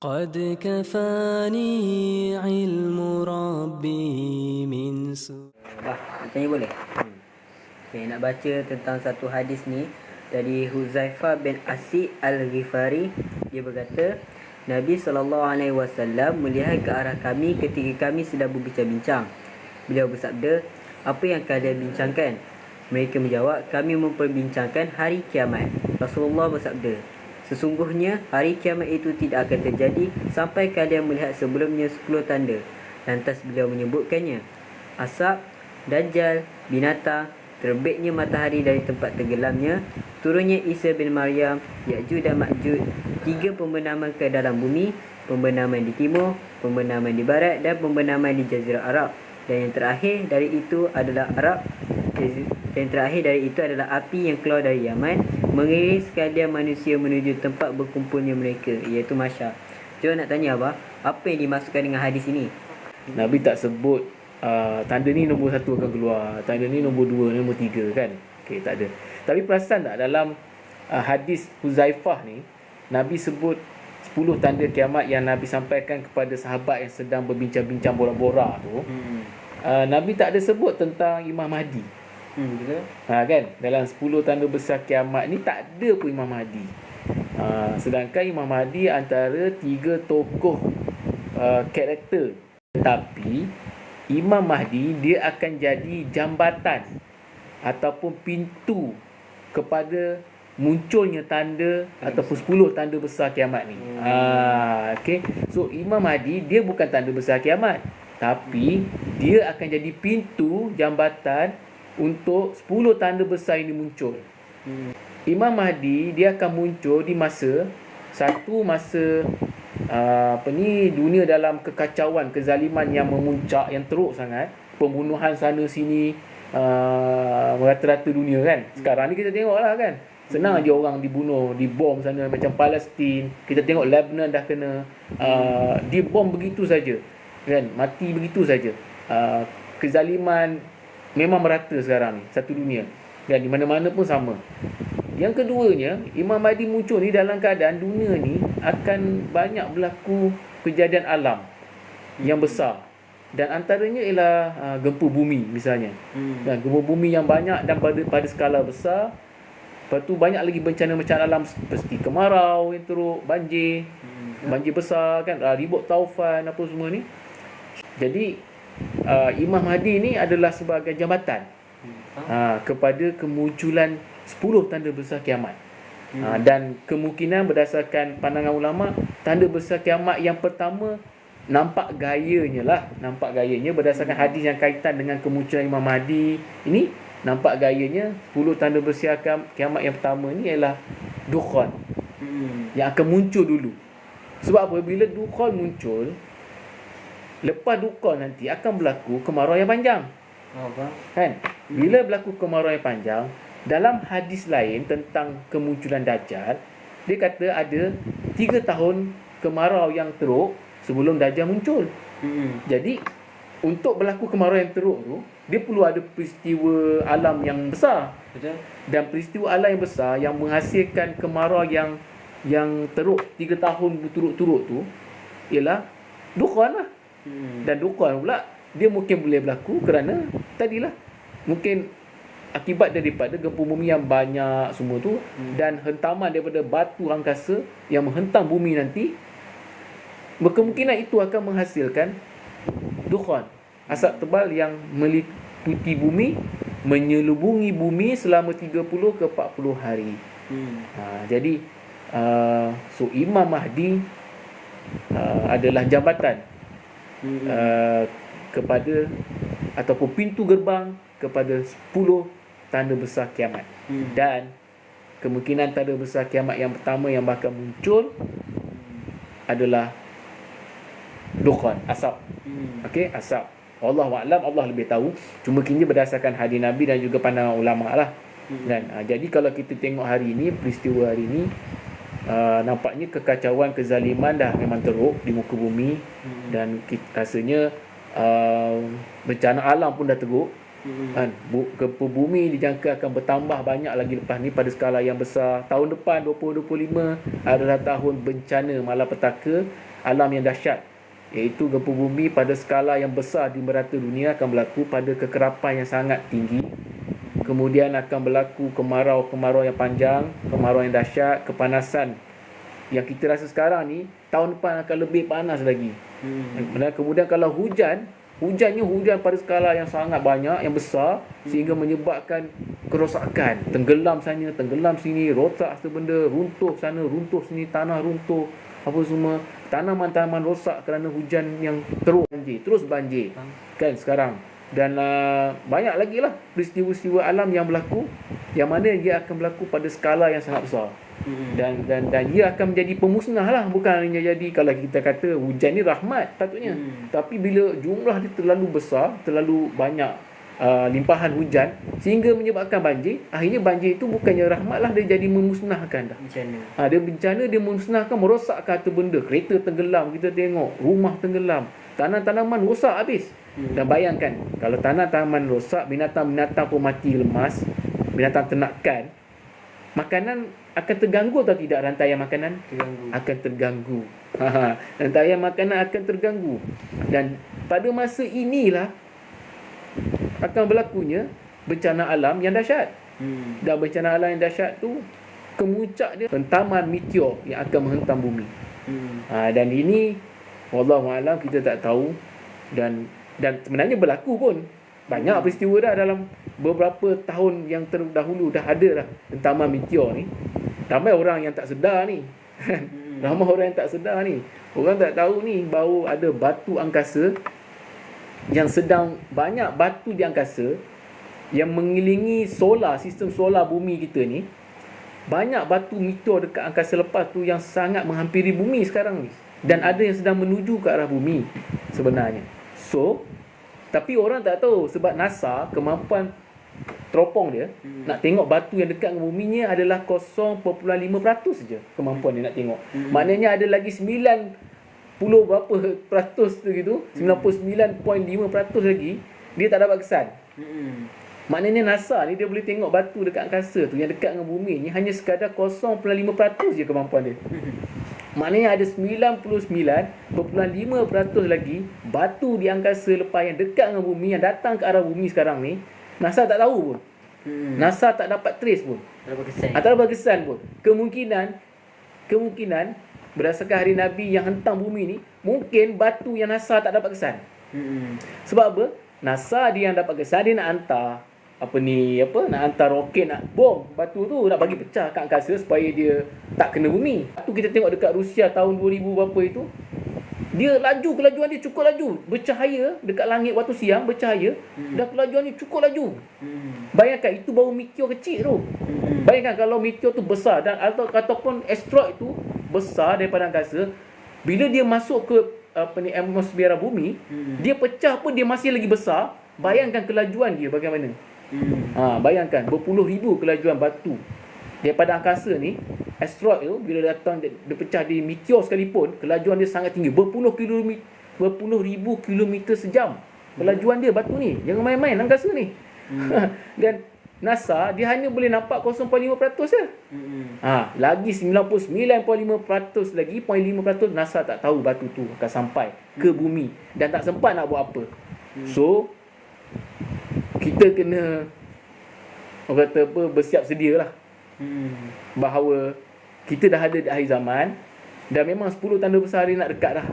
قد كفاني علم ربي من سوء. Nak tanya boleh? Okay, nak baca tentang satu hadis ni dari Huzaifah bin Asid Al-Ghifari. Dia berkata, Nabi SAW melihat ke arah kami ketika kami sedang berbincang-bincang. Beliau bersabda, apa yang kalian bincangkan? Mereka menjawab, kami memperbincangkan hari kiamat. Rasulullah bersabda, sesungguhnya hari kiamat itu tidak akan terjadi sampai kalian melihat sebelumnya 10 tanda. Lantas beliau menyebutkannya: asap, dajjal, binatang, terbitnya matahari dari tempat tenggelamnya, turunnya Isa bin Maryam, Ya'juj dan Ma'juj, 3 pembenaman ke dalam bumi, pembenaman di timur, pembenaman di barat dan pembenaman di Jazirah Arab. Dan yang terakhir dari itu adalah api yang keluar dari Yaman, mengiris sekalian manusia menuju tempat berkumpulnya mereka, iaitu Mahsyar. Jom nak tanya Abah, apa yang dimaksudkan dengan hadis ini? Nabi tak sebut tanda ni nombor 1 akan keluar, tanda ni nombor 2, nombor 3 kan. Okey, tak ada. Tapi perasan tak dalam hadis Huzaifah ni, Nabi sebut 10 tanda kiamat yang Nabi sampaikan kepada sahabat yang sedang berbincang-bincang borak-borak tu. Nabi tak ada sebut tentang Imam Mahdi. Betul? Kan? Dalam 10 tanda besar kiamat ni tak ada pun Imam Mahdi. Sedangkan Imam Mahdi antara 3 tokoh karakter. Tetapi Imam Mahdi dia akan jadi jambatan ataupun pintu kepada munculnya tanda ataupun 10 tanda besar kiamat ni. Okay. So Imam Mahdi dia bukan tanda besar kiamat, tapi dia akan jadi pintu jambatan untuk 10 tanda besar ini muncul. Imam Mahdi dia akan muncul di masa dunia dalam kekacauan, kezaliman yang memuncak, yang teruk sangat, pembunuhan sana sini, merata-rata dunia kan. Sekarang ni kita tengoklah kan, senang aja orang dibunuh, dibom sana macam Palestin. Kita tengok Lebanon dah kena dibom begitu saja kan, mati begitu saja. Kezaliman memang merata sekarang ni, satu dunia dan di mana-mana pun sama. Yang keduanya, Imam Mahdi muncul ni dalam keadaan dunia ni akan banyak berlaku kejadian alam yang besar, dan antaranya ialah gempa bumi misalnya. Dan gempa bumi yang banyak dan pada skala besar. Lepas tu banyak lagi bencana-bencana alam seperti kemarau yang teruk, banjir besar kan, ribut taufan apa semua ni. Jadi Imam Mahdi ni adalah sebagai jambatan kepada kemunculan 10 tanda besar kiamat. Dan kemungkinan berdasarkan pandangan ulama, tanda besar kiamat yang pertama nampak gayanya berdasarkan hadis yang kaitan dengan kemunculan Imam Mahdi ini, nampak gayanya 10 tanda besar kiamat yang pertama ni ialah dukhan yang akan muncul dulu. Sebab apa? Bila dukhan muncul, lepas dukhan nanti akan berlaku kemarau yang panjang. Kan? Bila berlaku kemarau yang panjang, dalam hadis lain tentang kemunculan Dajjal, dia kata ada 3 tahun kemarau yang teruk sebelum Dajjal muncul. Jadi untuk berlaku kemarau yang teruk tu, dia perlu ada peristiwa alam yang besar. Betul? Dan peristiwa alam yang besar yang menghasilkan kemarau yang teruk 3 tahun berturut-turut tu ialah dukhan lah. Dan dukhan pula dia mungkin boleh berlaku kerana tadilah mungkin akibat daripada gempa bumi yang banyak semua tu, dan hentaman daripada batu angkasa yang menghentam bumi nanti, berkemungkinan itu akan menghasilkan dukhan, asap tebal yang meliputi bumi, menyelubungi bumi selama 30 ke 40 hari. Jadi so Imam Mahdi adalah jambatan kepada ataupun pintu gerbang kepada 10 tanda besar kiamat. Dan kemungkinan tanda besar kiamat yang pertama yang bakal muncul adalah dukhan, asap. Okey, asap. Allahu a'lam, Allah lebih tahu. Cuma kini berdasarkan hadis Nabi dan juga pandangan ulama lah. Dan jadi kalau kita tengok hari ini, peristiwa hari ini, nampaknya kekacauan, kezaliman dah memang teruk di muka bumi. Dan rasanya bencana alam pun dah teruk. Kan, gempa bumi dijangka akan bertambah banyak lagi lepas ni pada skala yang besar. Tahun depan 2025 adalah tahun bencana malapetaka alam yang dahsyat, iaitu gempa bumi pada skala yang besar di merata dunia akan berlaku pada kekerapan yang sangat tinggi. Kemudian akan berlaku kemarau yang panjang, kemarau yang dahsyat, kepanasan yang kita rasa sekarang ni tahun depan akan lebih panas lagi. Dan kemudian kalau hujannya hujan pada skala yang sangat banyak, yang besar, sehingga menyebabkan kerosakan, tenggelam sana, tenggelam sini, rosak sebenda, runtuh sana, runtuh sini, tanah runtuh, apa semua, tanaman-tanaman rosak kerana hujan yang terus banjir kan sekarang. Dan banyak lagi lah peristiwa-peristiwa alam yang berlaku, yang mana dia akan berlaku pada skala yang sangat besar. Dan dia akan menjadi pemusnah lah, bukan hanya jadi, kalau kita kata hujan ni rahmat patutnya, tapi bila jumlah dia terlalu besar, terlalu banyak limpahan hujan sehingga menyebabkan banjir, akhirnya banjir itu bukannya rahmat lah, dia jadi memusnahkan dah. Dia bencana, dia memusnahkan, merosakkan harta benda, kereta tenggelam, kita tengok rumah tenggelam, tanam-tanaman rosak habis. Dan bayangkan kalau tanam-tanaman rosak, binatang-binatang pun mati lemas, binatang ternakan, makanan akan terganggu atau tidak? Rantaian makanan akan terganggu. Rantaian makanan akan terganggu. Dan pada masa inilah akan berlakunya bencana alam yang dahsyat. Dan bencana alam yang dahsyat tu, kemuncak dia hentaman meteor yang akan menghentam bumi. Dan ini wallahualam kita tak tahu, dan sebenarnya berlaku pun. Banyak peristiwa dah dalam beberapa tahun yang terdahulu dah ada dah hentaman meteor ni. Ramai orang yang tak sedar ni. Ramai orang yang tak sedar ni. Orang tak tahu ni bahawa ada batu angkasa yang sedang, banyak batu di angkasa yang mengelilingi solar, sistem solar bumi kita ni. Banyak batu meteor dekat angkasa lepas tu yang sangat menghampiri bumi sekarang ni. Dan ada yang sedang menuju ke arah bumi sebenarnya. So, tapi orang tak tahu sebab NASA kemampuan teropong dia nak tengok batu yang dekat dengan buminya adalah 0.5% saja kemampuan dia nak tengok. Maknanya ada lagi 90 berapa peratus tu gitu, 99.5% lagi dia tak dapat kesan. Maknanya NASA ni dia boleh tengok batu dekat angkasa tu yang dekat dengan bumi ni hanya sekadar 0.5% je kemampuan dia. Maknanya ada 99.5% lagi batu di angkasa lepas yang dekat dengan bumi, yang datang ke arah bumi sekarang ni, NASA tak tahu pun. NASA tak dapat trace pun. Tak dapat kesan pun. Kemungkinan berdasarkan hari Nabi yang hentam bumi ni, mungkin batu yang NASA tak dapat kesan. Sebab apa? NASA dia yang dapat kesan, dia nak hantar nak hantar roket, nak bom batu tu, nak bagi pecah kat angkasa supaya dia tak kena bumi. Batu kita tengok dekat Rusia tahun 2000 berapa itu, dia laju, kelajuan dia cukup laju, bercahaya dekat langit waktu siang, bercahaya, dan kelajuan dia cukup laju. Bayangkan itu baru meteor kecil tu. Bayangkan kalau meteor tu besar, dan ataupun asteroid tu besar daripada angkasa, bila dia masuk ke atmosfera bumi, dia pecah pun dia masih lagi besar. Bayangkan kelajuan dia bagaimana. Bayangkan berpuluh ribu kelajuan batu daripada angkasa ni. Asteroid tu bila datang, dia pecah di meteor sekalipun, kelajuan dia sangat tinggi, berpuluh ribu kilometer sejam kelajuan dia batu ni. Jangan main-main angkasa ni. Dan NASA dia hanya boleh nampak 0.5% je. Lagi 99.5% lagi 0.5% NASA tak tahu batu tu akan sampai ke bumi dan tak sempat nak buat apa. So kita kena bersiap sedia lah. Bahawa kita dah ada di akhir zaman, dan memang 10 tanda besar ni nak dekat dah.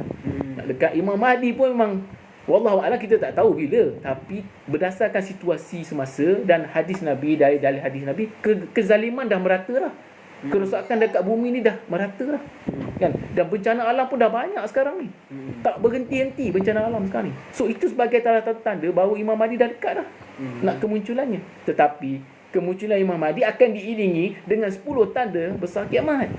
Nak dekat. Imam Mahdi pun memang wallahualam kita tak tahu bila, tapi berdasarkan situasi semasa dan hadis Nabi, dari hadis Nabi, kezaliman dah merata lah. Kerosakan dekat bumi ni dah merata lah. Kan? Dan bencana alam pun dah banyak sekarang ni. Tak berhenti-henti bencana alam sekarang ni. So itu sebagai tanda-tanda bahawa Imam Mahdi dah dekat dah nak kemunculannya. Tetapi kemunculan Imam Mahdi akan diiringi dengan 10 tanda besar kiamat.